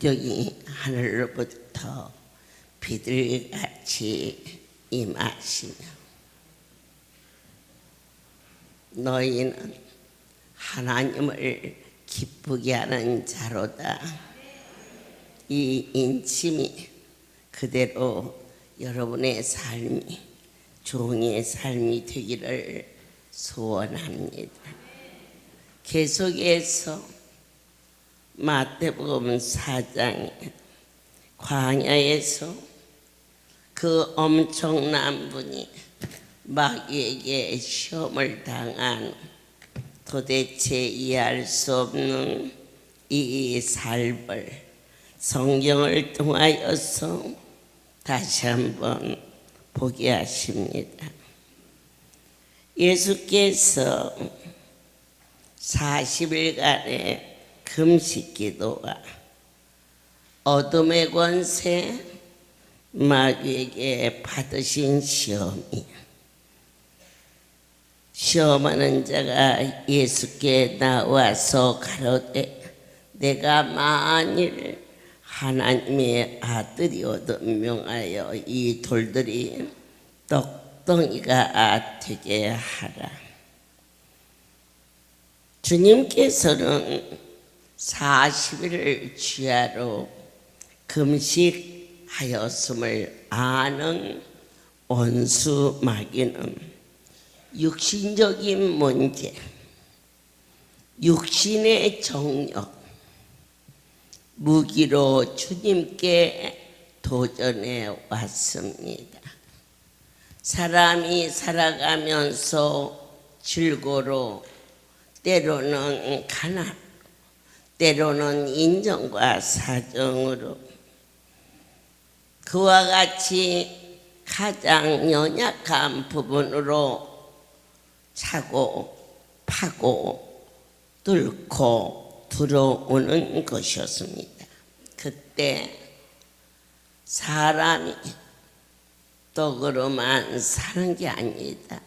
복경이 하늘로부터 비둘기같이 임하시며 너희는 하나님을 기쁘게 하는 자로다. 이 인침이 그대로 여러분의 삶이 종의 삶이 되기를 소원합니다. 계속해서 마태복음 4장에 광야에서 그 엄청난 분이 마귀에게 시험을 당한 도대체 이해할 수 없는 이 삶을 성경을 통하여서 다시 한번 보게 하십니다. 예수께서 40일간의 금식 기도와 어둠의 권세 마귀에게 받으신 시험하는 자가 예수께 나와서 가로되 내가 만일 하나님의 아들이어도 명하여 이 돌들이 떡덩이가 되게 하라. 주님께서는 40일을 주야로 금식하였음을 아는 원수 마귀는 육신적인 문제, 육신의 정욕, 무기로 주님께 도전해 왔습니다. 사람이 살아가면서 즐거로 때로는 가난, 때로는 인정과 사정으로 그와 같이 가장 연약한 부분으로 차고 파고 뚫고 들어오는 것이었습니다. 그때 사람이 떡으로만 사는 게 아니다.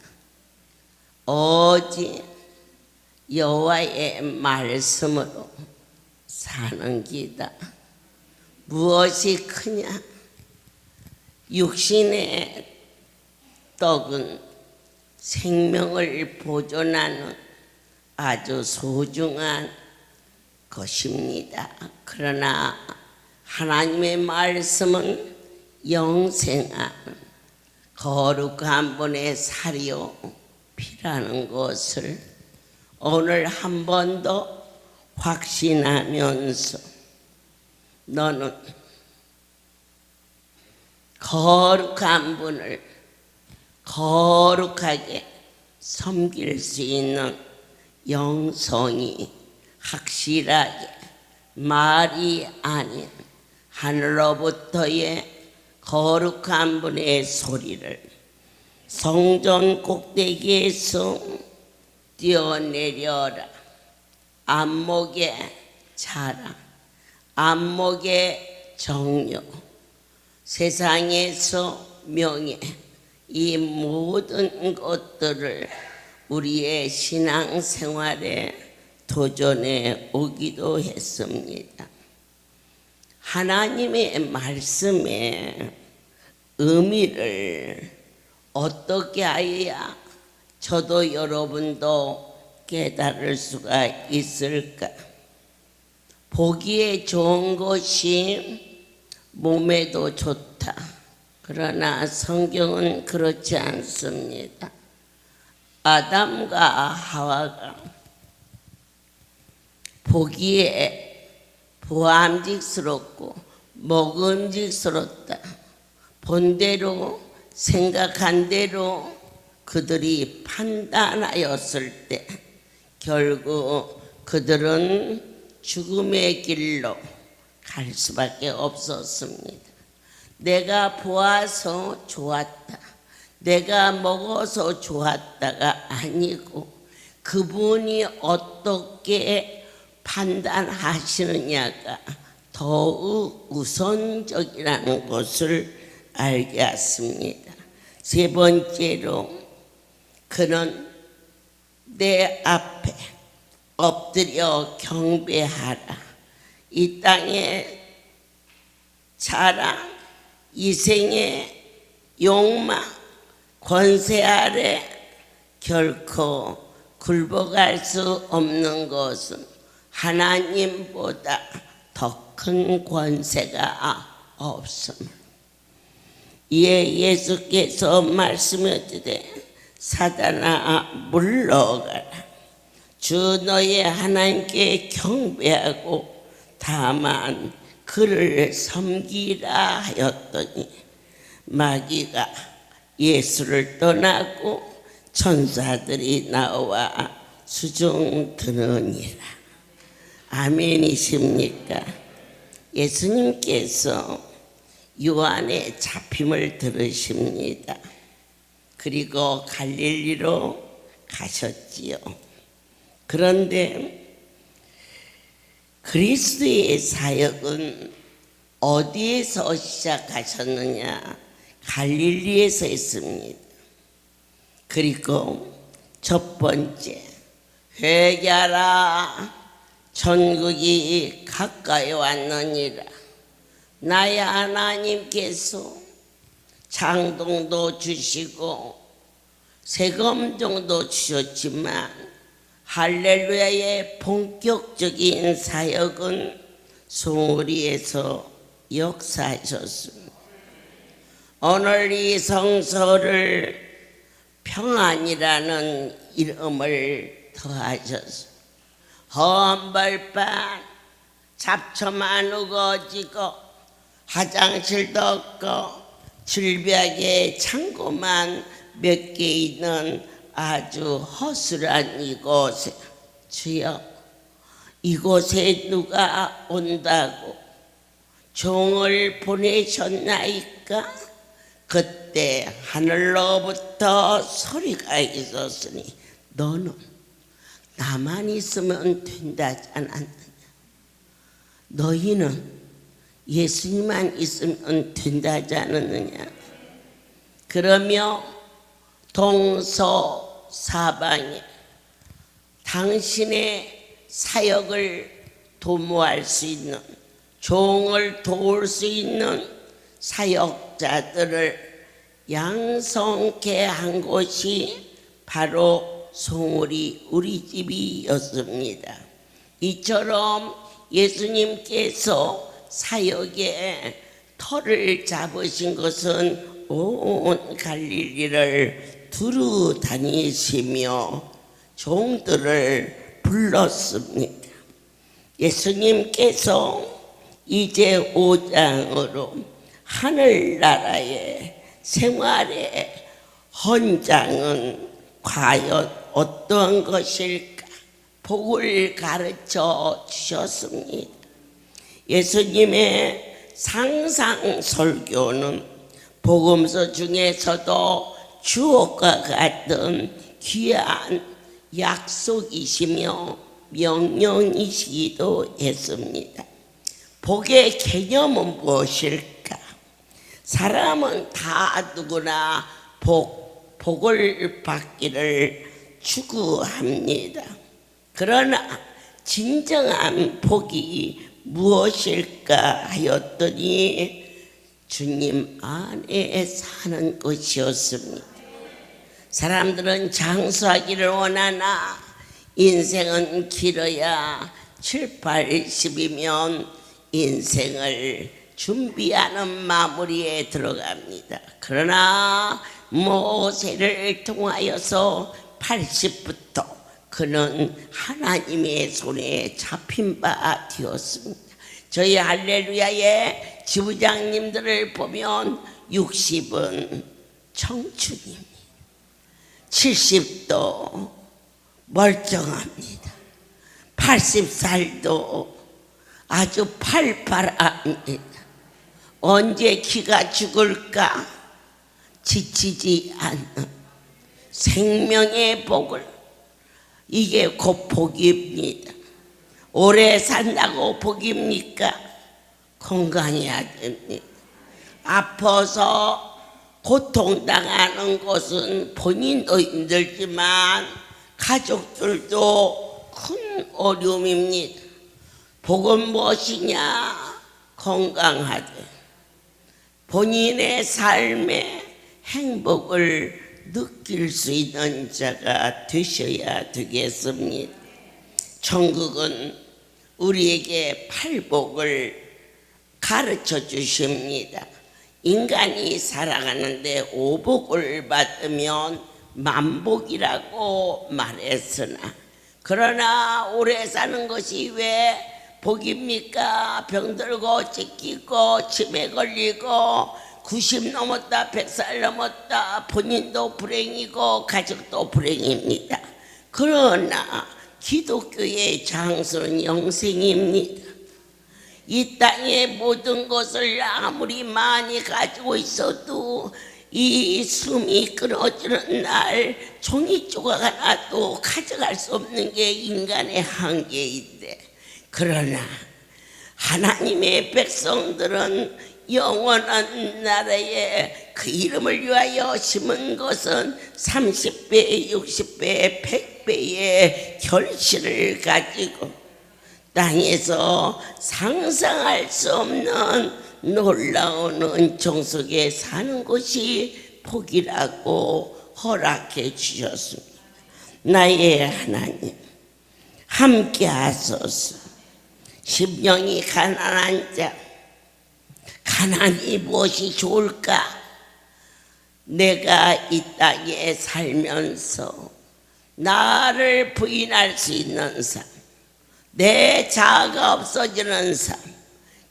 오직 여호와의 말씀으로 사는 기다. 무엇이 크냐? 육신의 떡은 생명을 보존하는 아주 소중한 것입니다. 그러나 하나님의 말씀은 영생한 거룩한 분의 살이요 피라는 것을 오늘 한 번 더 확신하면서 너는 거룩한 분을 거룩하게 섬길 수 있는 영성이 확실하게 말이 아닌 하늘로부터의 거룩한 분의 소리를 성전 꼭대기에서 뛰어내려라. 안목의 자랑, 안목의 정욕, 세상에서 명예, 이 모든 것들을 우리의 신앙생활에 도전해 오기도 했습니다. 하나님의 말씀의 의미를 어떻게 해야 저도 여러분도 깨달을 수가 있을까? 보기에 좋은 것이 몸에도 좋다. 그러나 성경은 그렇지 않습니다. 아담과 하와가 보기에 보암직스럽고 먹음직스럽다. 본대로 생각한 대로 그들이 판단하였을 때 결국 그들은 죽음의 길로 갈 수밖에 없었습니다. 내가 보아서 좋았다, 내가 먹어서 좋았다가 아니고 그분이 어떻게 판단하시느냐가 더욱 우선적이라는 것을 알게 했습니다. 세 번째로 그는 내 앞에 엎드려 경배하라. 이 땅에 자랑, 이생의 욕망, 권세 아래 결코 굴복할 수 없는 것은 하나님보다 더 큰 권세가 없습니다. 이에 예수께서 말씀하시되 사단아 물러가라. 주 너의 하나님께 경배하고 다만 그를 섬기라 하였더니 마귀가 예수를 떠나고 천사들이 나와 수종 드느니라. 아멘이십니까? 예수님께서 요한의 잡힘을 들으십니다. 그리고 갈릴리로 가셨지요. 그런데 그리스도의 사역은 어디에서 시작하셨느냐? 갈릴리에서 했습니다. 그리고 첫 번째, 회개하라, 천국이 가까이 왔느니라. 나의 하나님께서 장동도 주시고 세금정도 주셨지만 할렐루야의 본격적인 사역은 송우리에서 역사하셨습니다. 오늘 이 성서를 평안이라는 이름을 더하셨습니다. 험벌판, 잡초만 우거지고 화장실도 없고 질벽에 창고만 몇 개 있는 아주 허술한 이곳에 주여 이곳에 누가 온다고 종을 보내셨나이까? 그때 하늘로부터 소리가 있었으니 너는 나만 있으면 된다지 않았느냐? 너희는 예수님만 있으면 된다지 않았느냐? 그러며 동서사방에 당신의 사역을 도모할 수 있는, 종을 도울 수 있는 사역자들을 양성케 한 곳이 바로 송우리 우리 집이었습니다. 이처럼 예수님께서 사역에 터를 잡으신 것은 온 갈릴리를 두루 다니시며 종들을 불렀습니다. 예수님께서 이제 5장으로 하늘나라의 생활의 헌장은 과연 어떤 것일까? 복을 가르쳐 주셨습니다. 예수님의 상상 설교는 복음서 중에서도 주옥과 같은 귀한 약속이시며 명령이시기도 했습니다. 복의 개념은 무엇일까? 사람은 다 누구나 복을 받기를 추구합니다. 그러나 진정한 복이 무엇일까 하였더니 주님 안에 사는 것이었습니다. 사람들은 장수하기를 원하나 인생은 길어야 7, 80이면 인생을 준비하는 마무리에 들어갑니다. 그러나 모세를 통하여서 80부터 그는 하나님의 손에 잡힌 바 되었습니다. 저희 할렐루야의 지부장님들을 보면 60은 청춘입니다. 70도 멀쩡합니다. 80살도 아주 팔팔합니다. 언제 기가 죽을까 지치지 않는 생명의 복을, 이게 곧 복입니다. 오래 산다고 복입니까? 건강해야 됩니다. 아파서 고통당하는 것은 본인도 힘들지만 가족들도 큰 어려움입니다. 복은 무엇이냐? 건강하되 본인의 삶의 행복을 느낄 수 있는 자가 되셔야 되겠습니다. 천국은 우리에게 팔복을 가르쳐 주십니다. 인간이 살아가는데 오복을 받으면 만복이라고 말했으나, 그러나 오래 사는 것이 왜 복입니까? 병들고 찢기고 치매 걸리고 90 넘었다 100살 넘었다 본인도 불행이고 가족도 불행입니다. 그러나 기독교의 장수는 영생입니다. 이 땅의 모든 것을 아무리 많이 가지고 있어도 이 숨이 끊어지는 날 종이 조각 하나도 가져갈 수 없는 게 인간의 한계인데, 그러나 하나님의 백성들은 영원한 나라에 그 이름을 위하여 심은 것은 30배, 60배, 100배의 결실을 가지고 땅에서 상상할 수 없는 놀라운 은총 속에 사는 것이 복이라고 허락해 주셨습니다. 나의 하나님, 함께 하소서. 심령이 가난한 자, 가난이 무엇이 좋을까? 내가 이 땅에 살면서 나를 부인할 수 있는 삶, 내 자아가 없어지는 삶,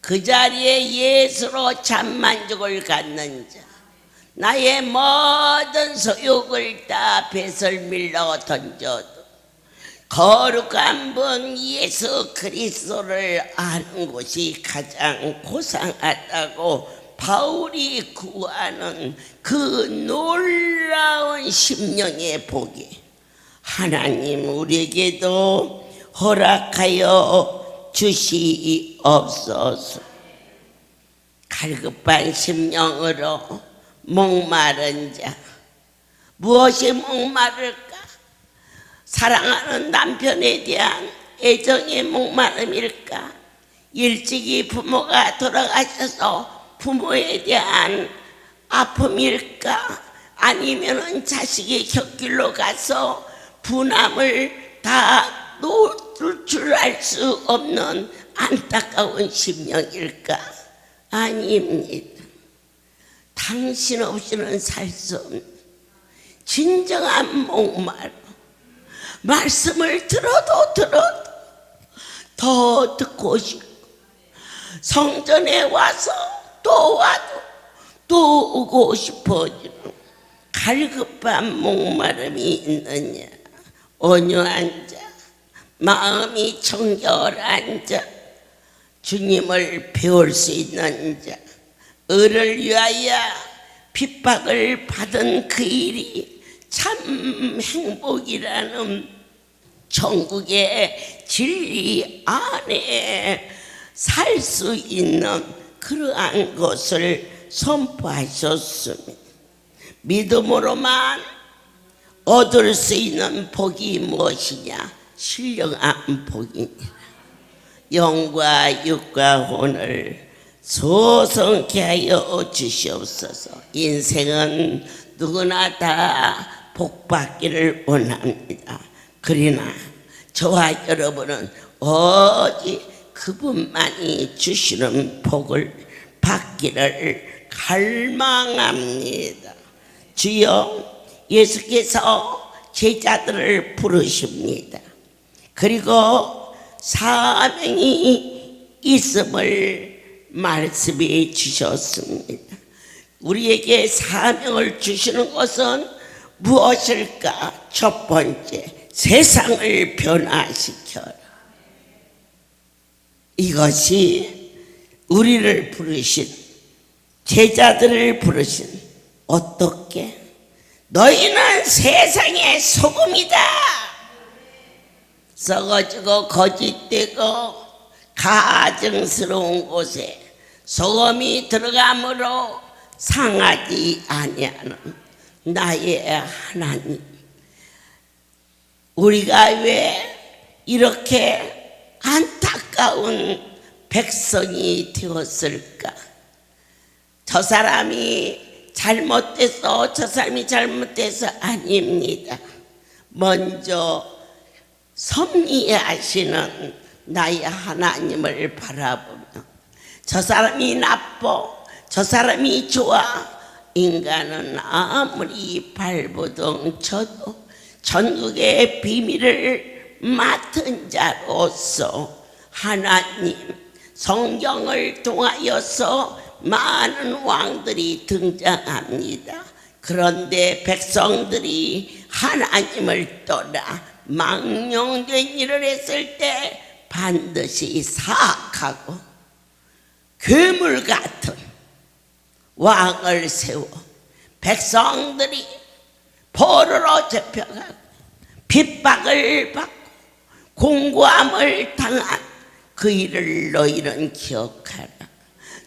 그 자리에 예수로 참만족을 갖는 자, 나의 모든 소욕을 다 배설밀러 던져도 거룩한 분 예수 그리스도를 아는 것이 가장 고상하다고 바울이 구하는 그 놀라운 심령의 복이 하나님 우리에게도 허락하여 주시옵소서. 갈급한 심령으로 목마른 자, 무엇이 목마를까? 사랑하는 남편에 대한 애정의 목마름일까? 일찍이 부모가 돌아가셔서 부모에 대한 아픔일까? 아니면은 자식이 곁길로 가서 분함을 다 놓을 줄 알 수 없는 안타까운 심령일까? 아닙니다. 당신 없이는 살 수 없는 진정한 목마름, 말씀을 들어도 더 듣고 싶고, 성전에 와서 또 와도 또 오고 싶어지는 갈급한 목마름이 있느냐? 온유한 자, 마음이 청결한 자, 주님을 배울 수 있는 자, 의를 위하여 핍박을 받은 그 일이 참 행복이라는 천국의 진리 안에 살 수 있는 그러한 것을 선포하셨습니다. 믿음으로만 얻을 수 있는 복이 무엇이냐? 신령한 복이니라. 영과 육과 혼을 소성케 하여 주시옵소서. 인생은 누구나 다 복받기를 원합니다. 그러나 저와 여러분은 오직 그분만이 주시는 복을 받기를 갈망합니다. 주여, 예수께서 제자들을 부르십니다. 그리고 사명이 있음을 말씀해 주셨습니다. 우리에게 사명을 주시는 것은 무엇일까? 첫 번째, 세상을 변화시켜라. 이것이 우리를 부르신, 제자들을 부르신, 어떻게? 너희는 세상의 소금이다. 썩어지고 거짓되고 가증스러운 곳에 소금이 들어감으로 상하지 아니하는 나의 하나님, 우리가 왜 이렇게 안타까운 백성이 되었을까? 저 사람이 잘못돼서 저 사람이 잘못돼서 아닙니다. 먼저 섭리하시는 나의 하나님을 바라보며 저 사람이 나빠, 저 사람이 좋아, 인간은 아무리 발버둥 쳐도 전국의 비밀을 맡은 자로서 하나님 성경을 통하여서 많은 왕들이 등장합니다. 그런데 백성들이 하나님을 떠나 망령된 일을 했을 때 반드시 사악하고 괴물 같은 왕을 세워 백성들이 포로로 잡혀가고 핍박을 받고 공고함을 당한 그 일을 너희는 기억하라.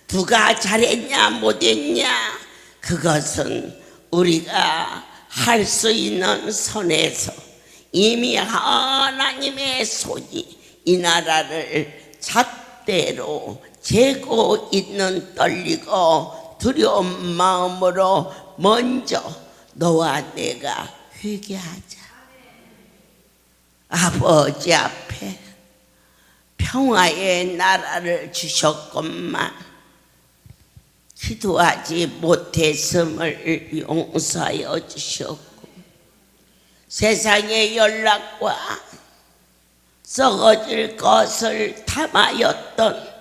누가 잘했냐 못했냐 그것은 우리가 할 수 있는 선에서 이미 하나님의 손이 이 나라를 잣대로 재고 있는 떨리고 두려운 마음으로 먼저 너와 내가 회개하자. 아버지 앞에 평화의 나라를 주셨건만 기도하지 못했음을 용서하여 주셨고 세상의 연락과 썩어질 것을 탐하였던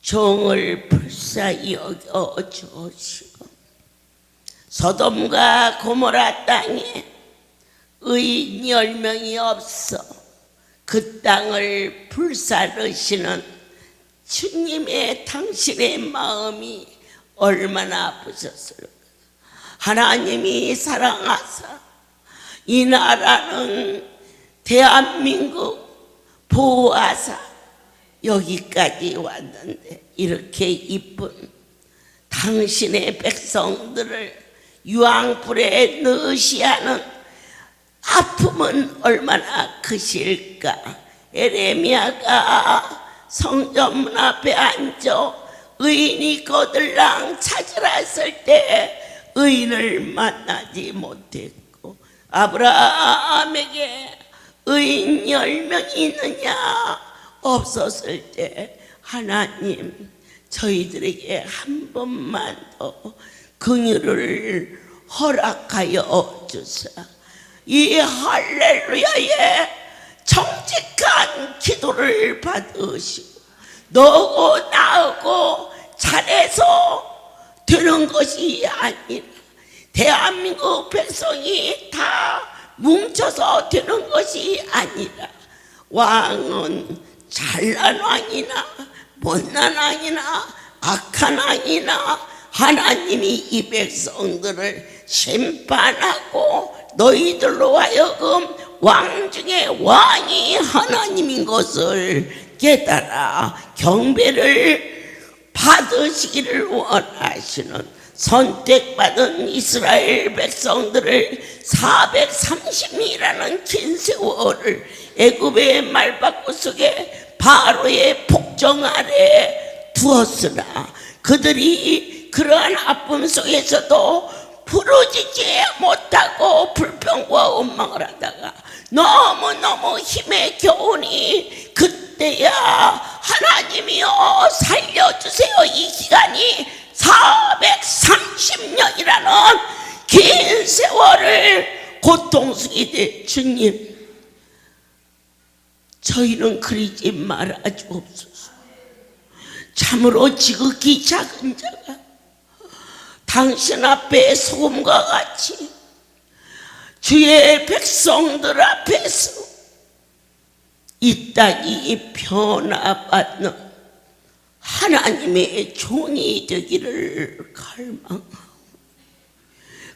종을 불쌍히 여겨 주시고 소돔과 고모라 땅에 의인 10명이 없어 그 땅을 불사르시는 주님의 당신의 마음이 얼마나 아프셨을까. 하나님이 사랑하사 이 나라는 대한민국 보호하사 여기까지 왔는데 이렇게 이쁜 당신의 백성들을 유황불에 넣으시 하는 아픔은 얼마나 크실까. 에레미야가 성전 앞에 앉아 의인이 거들랑 찾으라 했을 때 의인을 만나지 못했고 아브라함에게 의인 10명이 있느냐 없었을 때 하나님 저희들에게 한 번만 더 긍휼을 허락하여 주사 이 할렐루야의 정직한 기도를 받으시고 너고 나고 잘해서 되는 것이 아니라 대한민국 백성이 다 뭉쳐서 되는 것이 아니라 왕은 잘난 왕이나 못난 왕이나 악한 왕이나 하나님이 이 백성들을 심판하고 너희들로 하여금 왕 중에 왕이 하나님인 것을 깨달아 경배를 받으시기를 원하시는 선택받은 이스라엘 백성들을 430년이라는 긴 세월을 애굽의 말바꾸 속에 바로의 폭정 아래 두었으나 그들이 그러한 아픔 속에서도 부르짖지 못하고 불평과 원망을 하다가 너무너무 힘에 겨우니 그때야 하나님이여 살려주세요. 이 기간이 430년이라는 긴 세월을 고통 속에 주님 저희는 그리지 말아 주옵소서. 참으로 지극히 작은 자가 당신 앞에 소금과 같이 주의 백성들 앞에서 이 땅이 변화받는 하나님의 종이 되기를 갈망하오.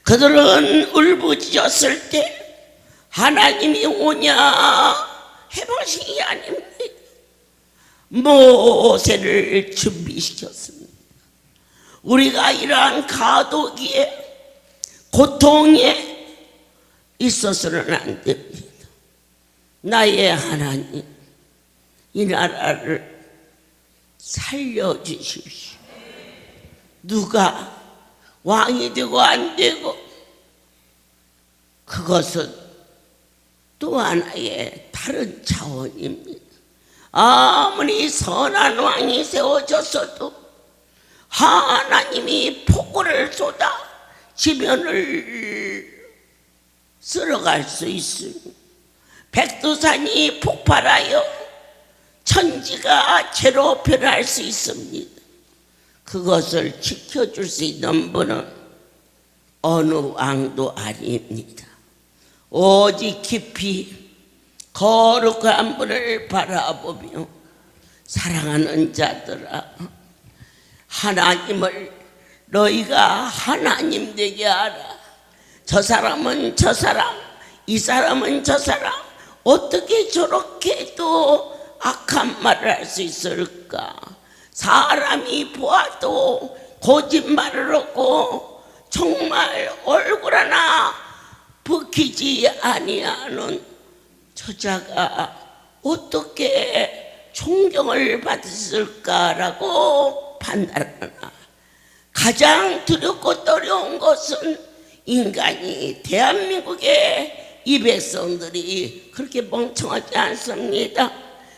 그들은 울부짖었을 때 하나님이 오냐 해보시기 아닙니다. 모세를 준비시켰습니다. 우리가 이러한 가독에 고통에 있어서는 안 됩니다. 나의 하나님 이 나라를 살려주십시오. 누가 왕이 되고 안 되고, 그것은 또 하나의 다른 차원입니다. 아무리 선한 왕이 세워졌어도 하나님이 폭우를 쏟아 지면을 쓸어갈 수 있습니다. 백두산이 폭발하여 천지가 죄로 변할 수 있습니다. 그것을 지켜줄 수 있는 분은 어느 왕도 아닙니다. 오직 깊이 거룩한 분을 바라보며 사랑하는 자들아, 하나님을 너희가 하나님 되게 하라. 저 사람은 저 사람, 이 사람은 저 사람, 어떻게 저렇게 또 악한 말을 할 수 있을까? 사람이 보아도 거짓말을 하고 정말 얼굴 하나 벗기지 아니하는 저자가 어떻게 존경을 받았을까라고 판단하나. 가장 두렵고 두려운 것은 인간이, 대한민국의 이 백성들이 그렇게 멍청하지 않습니다.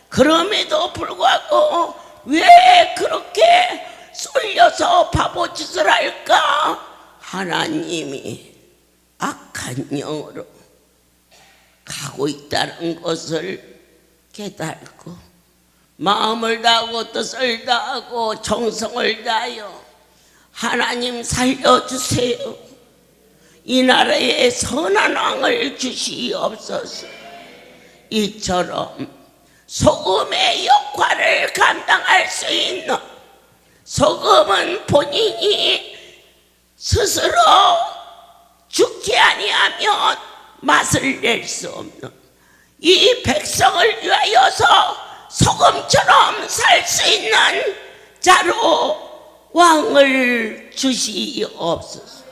그럼에도 불구하고 왜 그렇게 쏠려서 바보짓을 할까? 하나님이 악한 영으로 가고 있다는 것을 깨닫고 마음을 다하고 뜻을 다하고 정성을 다하여 하나님 살려주세요. 이 나라에 선한 왕을 주시옵소서. 이처럼 소금의 역할을 감당할 수 있는, 소금은 본인이 스스로 죽지 아니하면 맛을 낼 수 없는 이 백성을 위하여서 소금처럼 살 수 있는 자로 왕을 주시옵소서.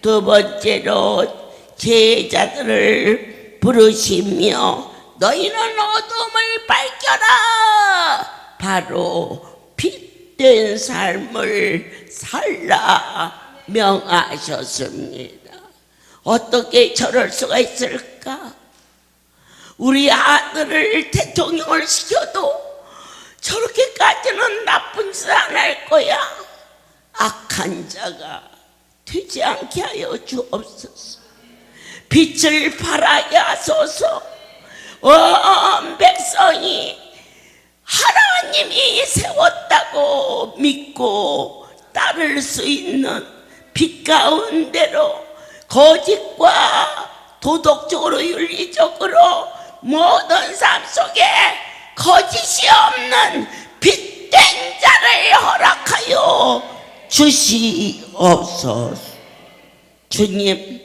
두 번째로 제자들을 부르시며 너희는 어둠을 밝혀라, 바로 빛된 삶을 살라 명하셨습니다. 어떻게 저럴 수가 있을까? 우리 아들을 대통령을 시켜도 저렇게까지는 나쁜 짓 안 할 거야. 악한 자가 되지 않게 하여 주옵소서. 빛을 발하게 하소서. 온 백성이 하나님이 세웠다고 믿고 따를 수 있는 빛 가운데로 거짓과 도덕적으로 윤리적으로 모든 삶 속에 거짓이 없는 빛된 자를 허락하여 주시옵소서. 주님,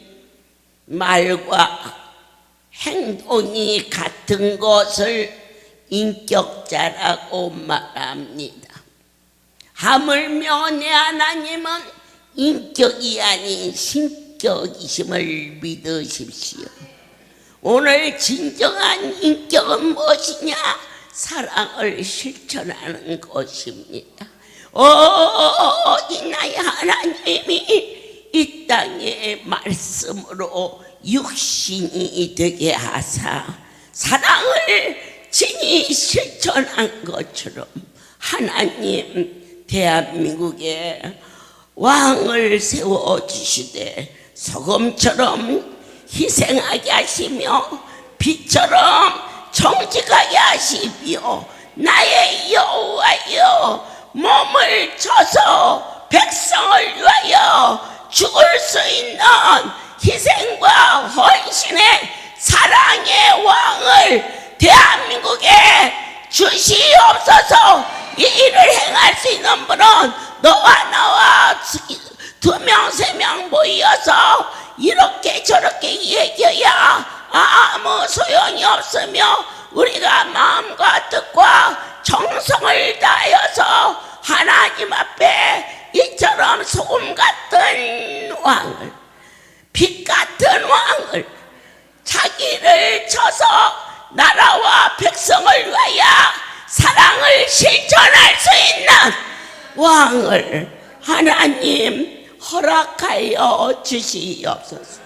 말과 행동이 같은 것을 인격자라고 말합니다. 하물며 내 하나님은 인격이 아닌 신격이심을 믿으십시오. 오늘 진정한 인격은 무엇이냐? 사랑을 실천하는 것입니다. 나의 하나님이 이 땅의 말씀으로 육신이 되게 하사 사랑을 진히 실천한 것처럼 하나님 대한민국에 왕을 세워주시되 소금처럼 희생하게 하시며 빛처럼 정직하게 하시며 나의 여호와여 몸을 쳐서 백성을 위하여 죽을 수 있는 희생과 헌신의 사랑의 왕을 대한민국에 주시옵소서. 이 일을 행할 수 있는 분은 너와 나와 2명 3명 모여서 이렇게 저렇게 얘기해야 아무 소용이 없으며 우리가 마음과 뜻과 정성을 다하여서 하나님 앞에 이처럼 소금 같은 왕을, 빛 같은 왕을, 자기를 쳐서 나라와 백성을 위하여 사랑을 실천할 수 있는 왕을 하나님 허락하여 주시옵소서.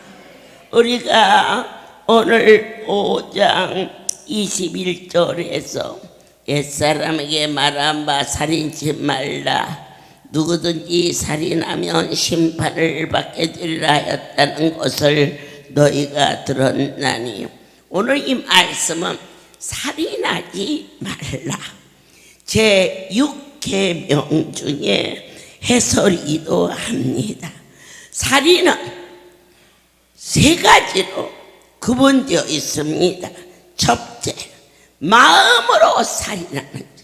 우리가 오늘 5장 21절에서 옛사람에게 말한 바 살인치 말라, 누구든지 살인하면 심판을 받게 되리라 하였다는 것을 너희가 들었나니, 오늘 이 말씀은 살인하지 말라 제 6계명 중에 해설이기도 합니다. 살인은 세 가지로 구분되어 있습니다. 첫째, 마음으로 살인하는 자.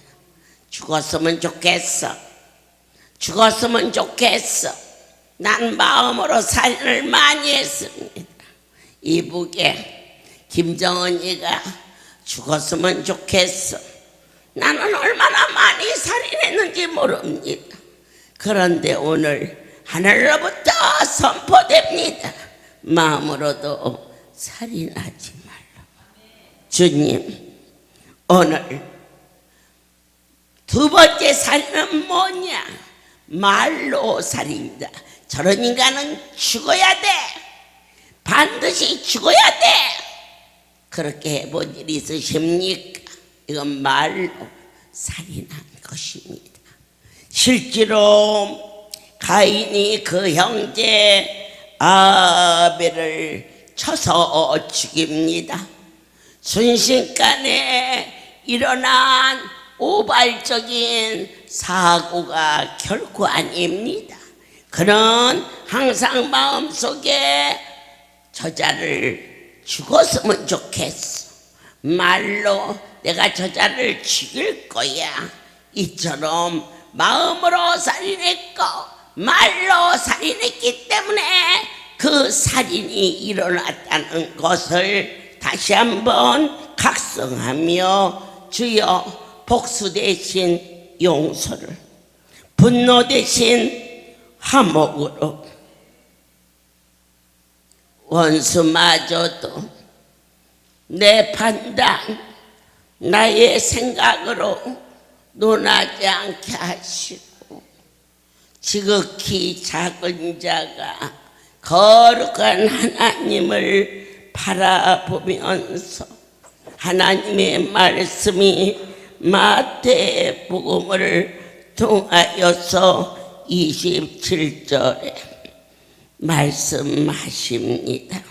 죽었으면 좋겠어. 죽었으면 좋겠어. 난 마음으로 살인을 많이 했습니다. 이북에 김정은이가 죽었으면 좋겠어. 나는 얼마나 많이 살인했는지 모릅니다. 그런데 오늘 하늘로부터 선포됩니다. 마음으로도 살인하지 말라. 주님, 오늘 두 번째 살인은 뭐냐? 말로 살인이다. 저런 인간은 죽어야 돼. 반드시 죽어야 돼. 그렇게 해본 일이 있으십니까? 이건 말로 살인한 것입니다. 실제로 가인이 그 형제 아벨을 쳐서 죽입니다. 순식간에 일어난 우발적인 사고가 결코 아닙니다. 그는 항상 마음속에 저자를 죽었으면 좋겠어. 말로 내가 저자를 죽일 거야. 이처럼 마음으로 살인했고 말로 살인했기 때문에 그 살인이 일어났다는 것을 다시 한번 각성하며, 주여 복수 대신 용서를, 분노 대신 화목으로, 원수마저도 내 판단, 나의 생각으로 논하지 않게 하시고, 지극히 작은 자가 거룩한 하나님을 바라보면서 하나님의 말씀이 마태복음을 통하여서 27절에 말씀하십니다.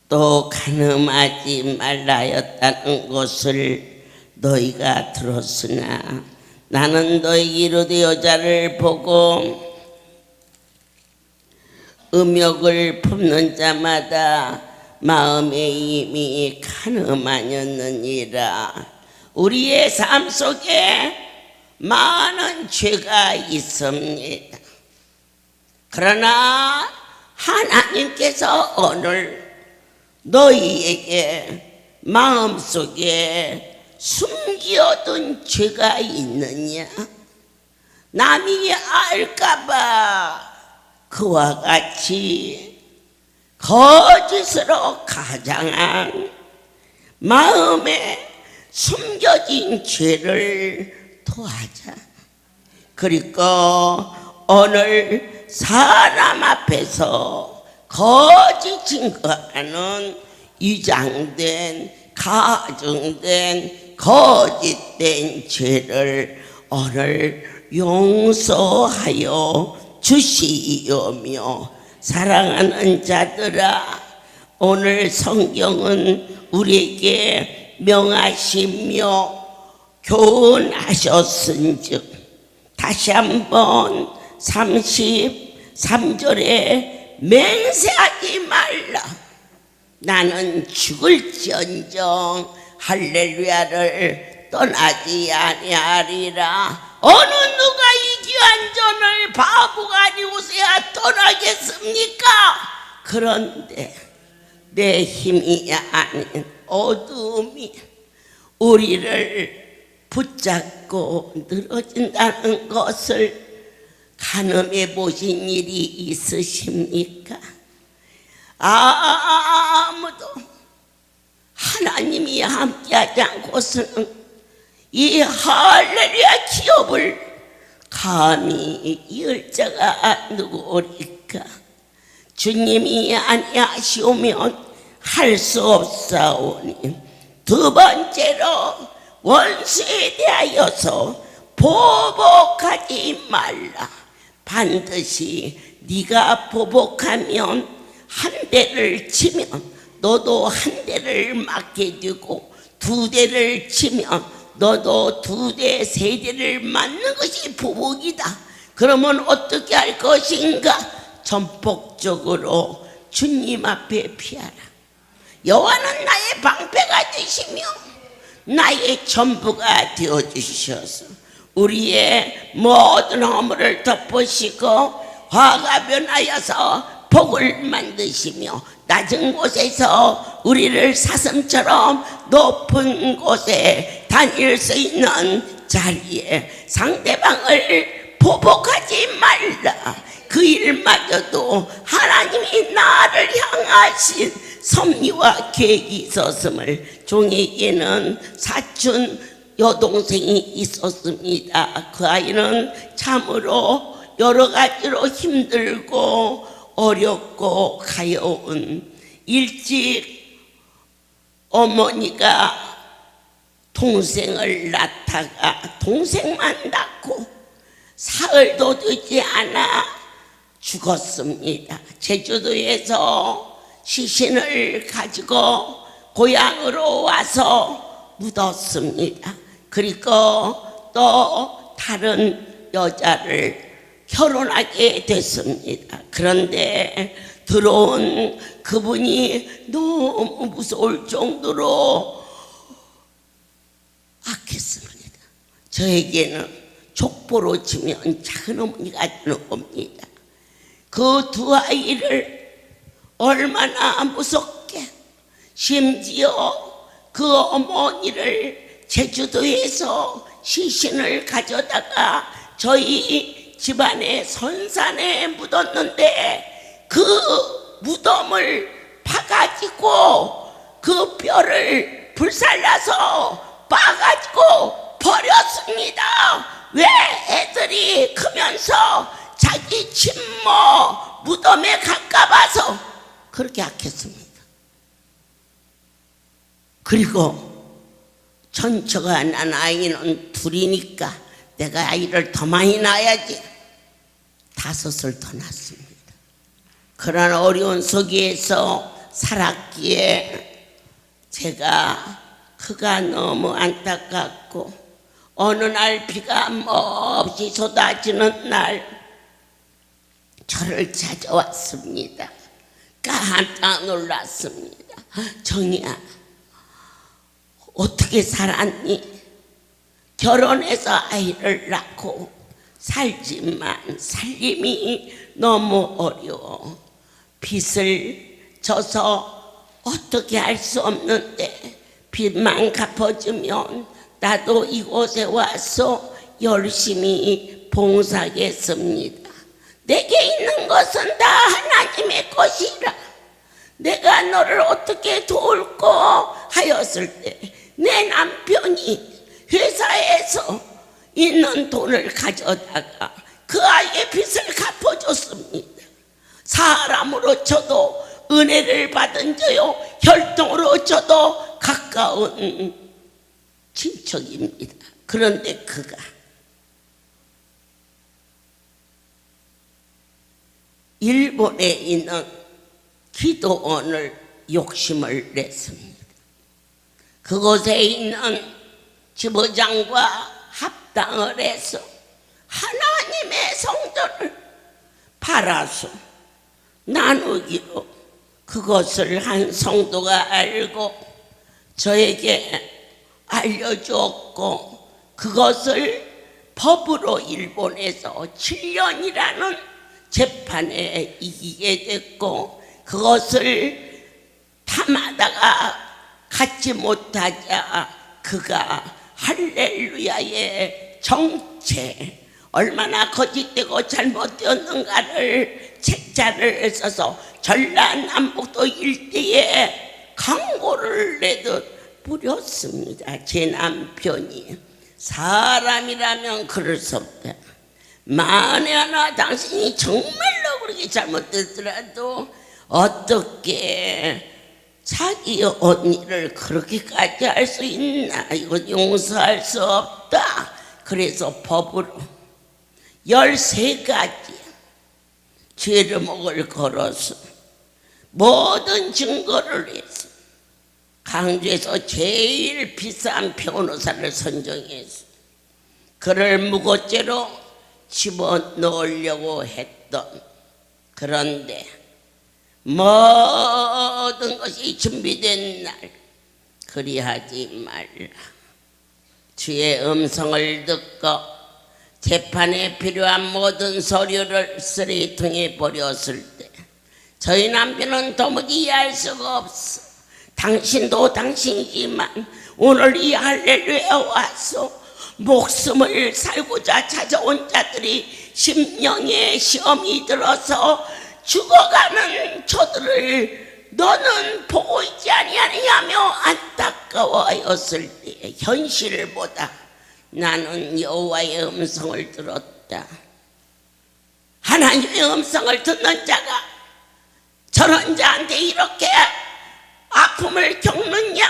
또 간음하지 말라 하였다는 것을 너희가 들었으나 나는 너희 이르되 여자를 보고 음욕을 품는 자마다 마음에 이미 간음하였느니라. 우리의 삶 속에 많은 죄가 있습니다. 그러나 하나님께서 오늘 너희에게 마음속에 숨겨둔 죄가 있느냐? 남이 알까봐 그와 같이 거짓으로 가장한 마음에 숨겨진 죄를 토하자. 그리고 오늘 사람 앞에서 거짓 증거하는 위장된, 가중된, 거짓된 죄를 오늘 용서하여 주시오며, 사랑하는 자들아, 오늘 성경은 우리에게 명하시며 교훈하셨은즉 다시 한번 33절에 맹세하지 말라. 나는 죽을지언정 할렐루야를 떠나지 아니하리라. 어느 누가 이 귀한 전을 바보가 아니고서야 떠나겠습니까? 그런데 내 힘이 아닌 어둠이 우리를 붙잡고 늘어진다는 것을 간음해 보신 일이 있으십니까? 아무도 하나님이 함께하지 않고서는 이 할렐루야 기업을 감히 이을 자가 누구오리까? 주님이 아니하시오면 할 수 없사오니. 두 번째로 원수에 대하여서 보복하지 말라. 반드시 네가 보복하면 한 대를 치면 너도 한 대를 맞게 되고, 두 대를 치면 너도 두 대, 세 대를 맞는 것이 보복이다. 그러면 어떻게 할 것인가? 전폭적으로 주님 앞에 피하라. 여호와는 나의 방패가 되시며 나의 전부가 되어주셔서 우리의 모든 허물을 덮으시고 화가 변하여서 복을 만드시며 낮은 곳에서 우리를 사슴처럼 높은 곳에 다닐 수 있는 자리에 상대방을 보복하지 말라. 그 일마저도 하나님이 나를 향하신 섭리와 계획이 있었음을, 종에게는 사촌 여동생이 있었습니다. 그 아이는 참으로 여러 가지로 힘들고 어렵고 가여운, 일찍 어머니가 동생을 낳다가 동생만 낳고 사흘도 되지 않아 죽었습니다. 제주도에서 시신을 가지고 고향으로 와서 묻었습니다. 그리고 또 다른 여자를 결혼하게 됐습니다. 그런데 들어온 그분이 너무 무서울 정도로 악했습니다. 저에게는 족보로 치면 작은 어머니가 되는 겁니다. 그 두 아이를 얼마나 무섭게, 심지어 그 어머니를 제주도에서 시신을 가져다가 저희 집안의 선산에 묻었는데 그 무덤을 파가지고 그 뼈를 불살라서 빠가지고 버렸습니다. 왜? 애들이 크면서 자기 친모 무덤에 가까워서 그렇게 악했습니다. 그리고 전처가 난 아이는 둘이니까 내가 아이를 더 많이 낳아야지. 5을 더 낳았습니다. 그런 어려운 속에서 살았기에 제가 그가 너무 안타깝고, 어느 날 비가 몹시 쏟아지는 날 저를 찾아왔습니다. 깜짝 놀랐습니다. 정이야, 어떻게 살았니? 결혼해서 아이를 낳고 살지만 살림이 너무 어려워. 빚을 져서 어떻게 할 수 없는데 빚만 갚아주면 나도 이곳에 와서 열심히 봉사하겠습니다. 내게 있는 것은 다 하나님의 것이라. 내가 너를 어떻게 도울꼬 하였을 때 내 남편이 회사에서 있는 돈을 가져다가 그 아이의 빚을 갚아줬습니다. 사람으로 쳐도 은혜를 받은 자요, 혈통으로 쳐도 가까운 친척입니다. 그런데 그가 일본에 있는 기도원을 욕심을 냈습니다. 그곳에 있는 지부장과 합당을 해서 하나님의 성전을 팔아서 나누기로 그것을 한 성도가 알고 저에게 알려주었고, 그것을 법으로 일본에서 7년이라는 재판에 이기게 됐고, 그것을 탐하다가 갖지 못하자 그가 할렐루야의 정체, 얼마나 거짓되고 잘못되었는가를 책자를 써서 전라남북도 일대에 광고를 내듯 뿌렸습니다. 제 남편이 사람이라면 그럴 수 없다. 만에 하나 당신이 정말로 그렇게 잘못됐더라도 어떻게 자기 언니를 그렇게까지 할 수 있나? 이건 용서할 수 없다. 그래서 법으로 13가지 죄르목을 걸어서 모든 증거를 해서 강주에서 제일 비싼 변호사를 선정해서 그를 무고죄로 집어넣으려고 했던, 그런데 모든 것이 준비된 날 그리하지 말라. 주의 음성을 듣고 재판에 필요한 모든 서류를 쓰레기통에 버렸을 때 저희 남편은 도무지 이해할 수가 없어. 당신도 당신이지만 오늘 이 할렐루야 와서 목숨을 살고자 찾아온 자들이 심령의 시험이 들어서 죽어가는 저들을 너는 보고 있지 아니하느냐며 안타까워하였을 때 현실보다 나는 여호와의 음성을 들었다. 하나님의 음성을 듣는 자가 저런 자한테 이렇게 아픔을 겪느냐?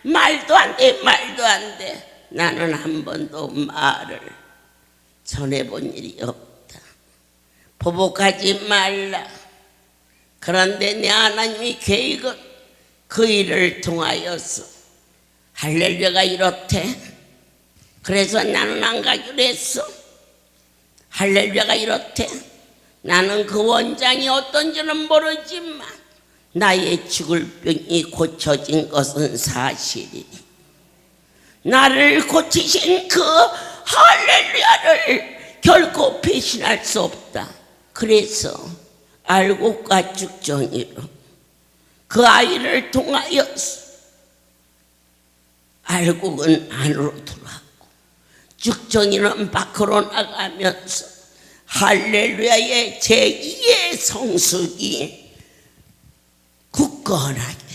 말도 안 돼, 말도 안 돼. 나는 한 번도 말을 전해본 일이 없다. 보복하지 말라. 그런데 내 하나님의 계획은 그 일을 통하여서 할렐루야가 이렇대. 그래서 나는 안 가기로 했어. 할렐루야가 이렇대. 나는 그 원장이 어떤지는 모르지만 나의 죽을 병이 고쳐진 것은 사실이니 나를 고치신 그 할렐루야를 결코 배신할 수 없다. 그래서 알곡과 죽정이로 그 아이를 통하여서 알곡은 안으로 들어왔고 죽정이는 밖으로 나가면서 할렐루야의 제2의 성숙이 굳건하게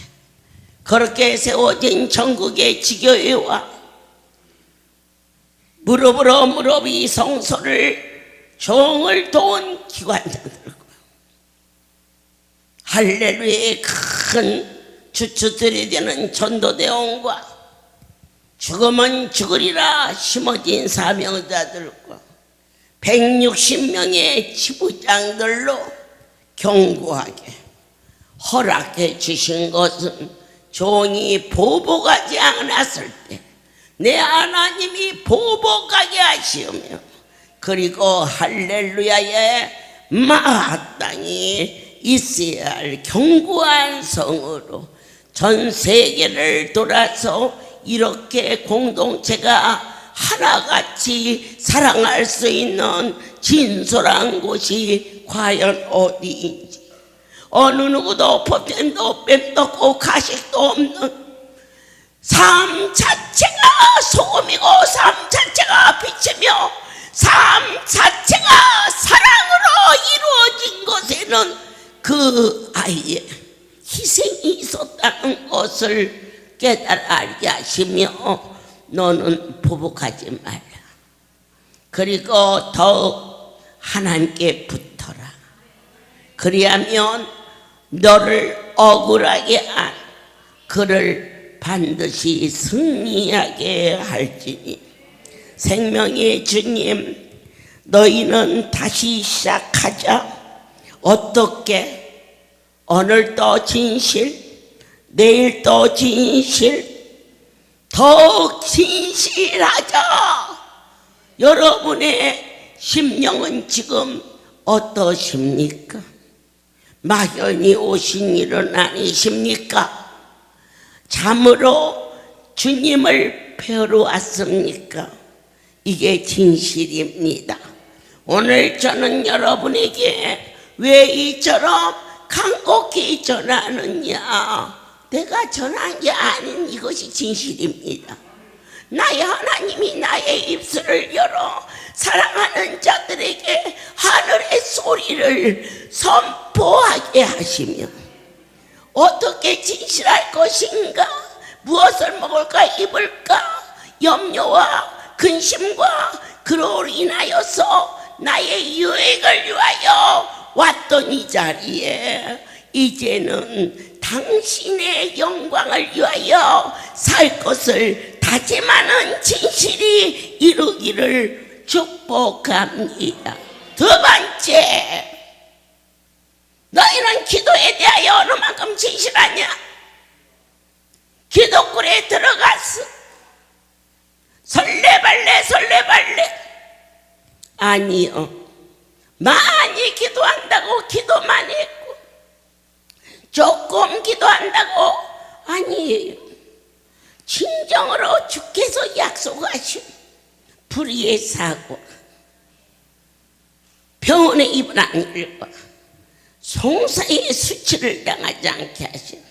그렇게 세워진 전국의 지교회와 무릎으로 무릎이 성소를 종을 도운 기관장들과 할렐루야의 큰 주축들이 되는 전도대원과 죽으면 죽으리라 심어진 사명자들과 160명의 지부장들로 견고하게 허락해 주신 것은 종이 보복하지 않았을 때 내 하나님이 보복하게 하시오며 그리고 할렐루야에 마땅히 있어야 할 견고한 성으로 전 세계를 돌아서 이렇게 공동체가 하나같이 사랑할 수 있는 진솔한 곳이 과연 어디인지, 어느 누구도 보탬도 뺨도 없고 가식도 없는 삶 자체가 소금이고 삶 자체가 빛이며 삶 자체가 사랑으로 이루어진 것에는 그 아이의 희생이 있었다는 것을 깨달아 알게 하시며 너는 보복하지 말라. 그리고 더욱 하나님께 붙어라. 그리하면 너를 억울하게 한 그를 반드시 승리하게 할지니. 생명의 주님, 너희는 다시 시작하자. 어떻게? 오늘 또 진실, 내일 또 진실, 더욱 진실하자. 여러분의 심령은 지금 어떠십니까? 막연히 오신 일은 아니십니까? 참으로 주님을 뵈러 왔습니까? 이게 진실입니다. 오늘 저는 여러분에게 왜 이처럼 간곡히 전하느냐? 내가 전한 게 아닌 이것이 진실입니다. 나의 하나님이 나의 입술을 열어 사랑하는 자들에게 하늘의 소리를 선포하게 하시며 어떻게 진실할 것인가? 무엇을 먹을까 입을까? 염려와 근심과 그로 인하여서 나의 유익을 위하여 왔던 이 자리에 이제는 당신의 영광을 위하여 살 것을 다짐하는 진실이 이루기를 축복합니다. 두 번째, 너희는 기도에 대하여 어느만큼 진실하냐? 기도굴에 들어갔어. 설레발래? 아니요. 많이 기도한다고 기도만 했고, 조금 기도한다고 아니에요. 진정으로 주께서 약속하신 불의의 사고, 병원에 입원한 일과 송사의 수치를 당하지 않게 하신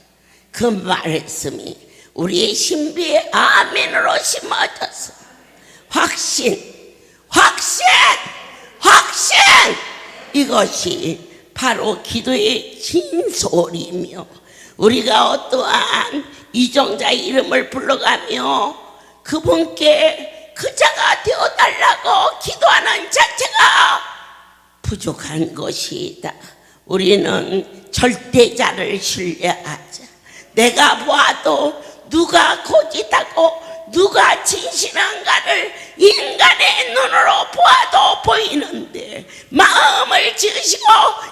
그 말씀이 우리의 신비의 아멘으로 심어져서 확신, 이것이 바로 기도의 진솔이며, 우리가 어떠한 이정자의 이름을 불러가며 그분께 그자가 되어달라고 기도하는 자체가 부족한 것이다. 우리는 절대자를 신뢰하자. 내가 보아도 누가 거짓하고 누가 진실한가를 인간의 눈으로 보아도 보이는데, 마음을 지으시고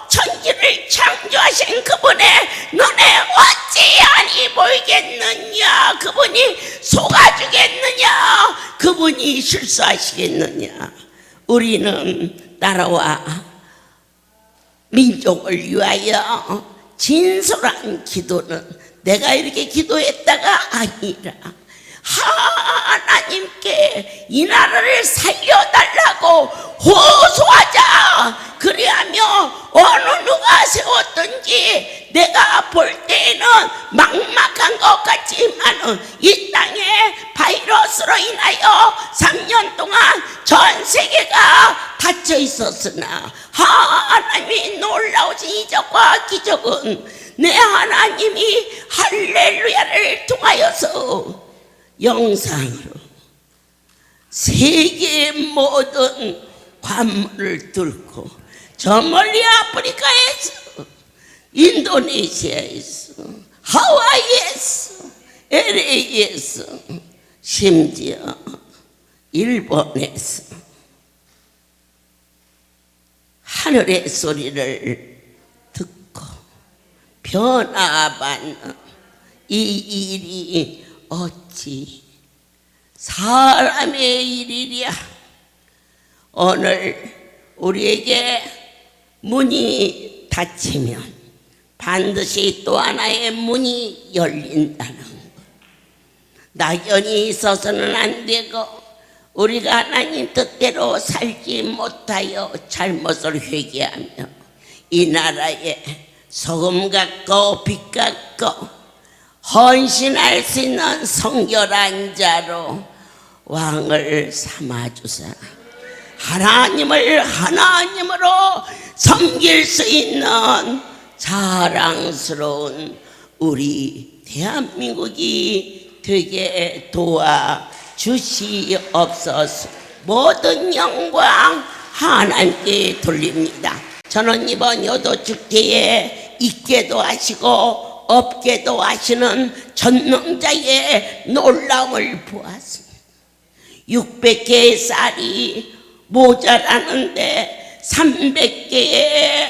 천지를 창조하신 그분의 눈에 어찌 아니 보이겠느냐? 그분이 속아주겠느냐? 그분이 실수하시겠느냐? 우리는 나라와 민족을 위하여 진솔한 기도는 내가 이렇게 기도했다가 아니라 하나님께 이 나라를 살려달라고 호소하자. 그리하며 어느 누가 세웠든지 내가 볼 때에는 막막한 것 같지만 이 땅에 바이러스로 인하여 3년 동안 전 세계가 닫혀 있었으나 하나님이 놀라우신 이적과 기적은 내 하나님이 할렐루야를 통하여서 영상으로 세계의 모든 관문을 뚫고 저 멀리 아프리카에서, 인도네시아에서, 하와이에서, LA에서, 심지어 일본에서 하늘의 소리를 듣고 변화받는 이 일이 어찌 사람의 일이랴. 오늘 우리에게 문이 닫히면 반드시 또 하나의 문이 열린다는 것. 낙연이 있어서는 안 되고, 우리가 하나님 뜻대로 살지 못하여 잘못을 회개하며 이 나라에 소금 같고 빛 같고 헌신할 수 있는 성결한 자로 왕을 삼아주사 하나님을 하나님으로 섬길 수 있는 자랑스러운 우리 대한민국이 되게 도와주시옵소서. 모든 영광 하나님께 돌립니다. 저는 이번 여도축제에 있게도 하시고 없게도 하시는 전능자의 놀라움을 보았습니다. 600개의 쌀이 모자라는데 300개의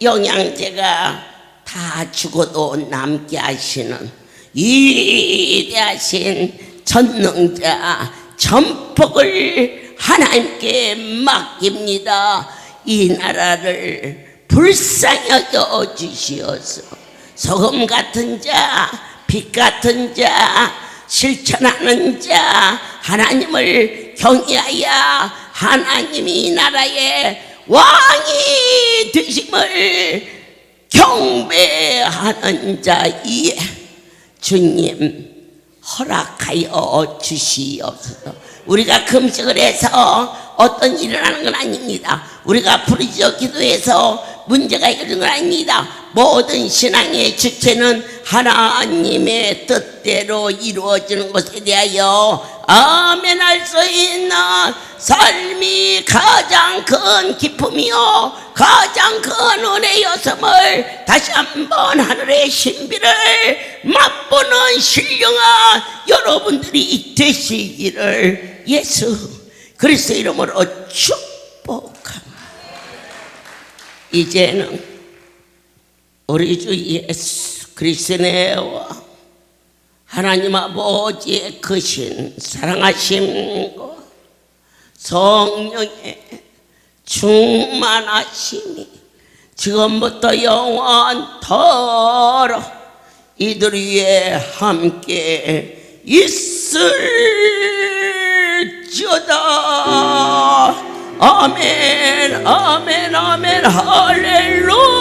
영양제가 다 죽어도 남게 하시는 위대하신 전능자 전폭을 하나님께 맡깁니다. 이 나라를 불쌍히 여겨 주시어서 소금 같은 자, 빛 같은 자, 실천하는 자, 하나님을 경외하여 하나님이 이 나라의 왕이 되심을 경배하는 자이에 주님 허락하여 주시옵소서. 우리가 금식을 해서 어떤 일을 하는 건 아닙니다. 우리가 부르짖어 기도해서 문제가 해결되는 건 아닙니다. 모든 신앙의 주체는 하나님의 뜻대로 이루어지는 것에 대하여 아멘 할 수 있는 삶이 가장 큰 기쁨이요 가장 큰 은혜였음을 다시 한번 하늘의 신비를 맛보는 신령한 여러분들이 되시기를 예수 그리스도 이름으로 축복합니다. 이제는 우리 주 예수 그리스도와 하나님 아버지의 크신 사랑하심과 성령의 충만하심이 지금부터 영원토록 이들 위에 함께 있을지어다. 아멘 아멘 아멘 할렐루야.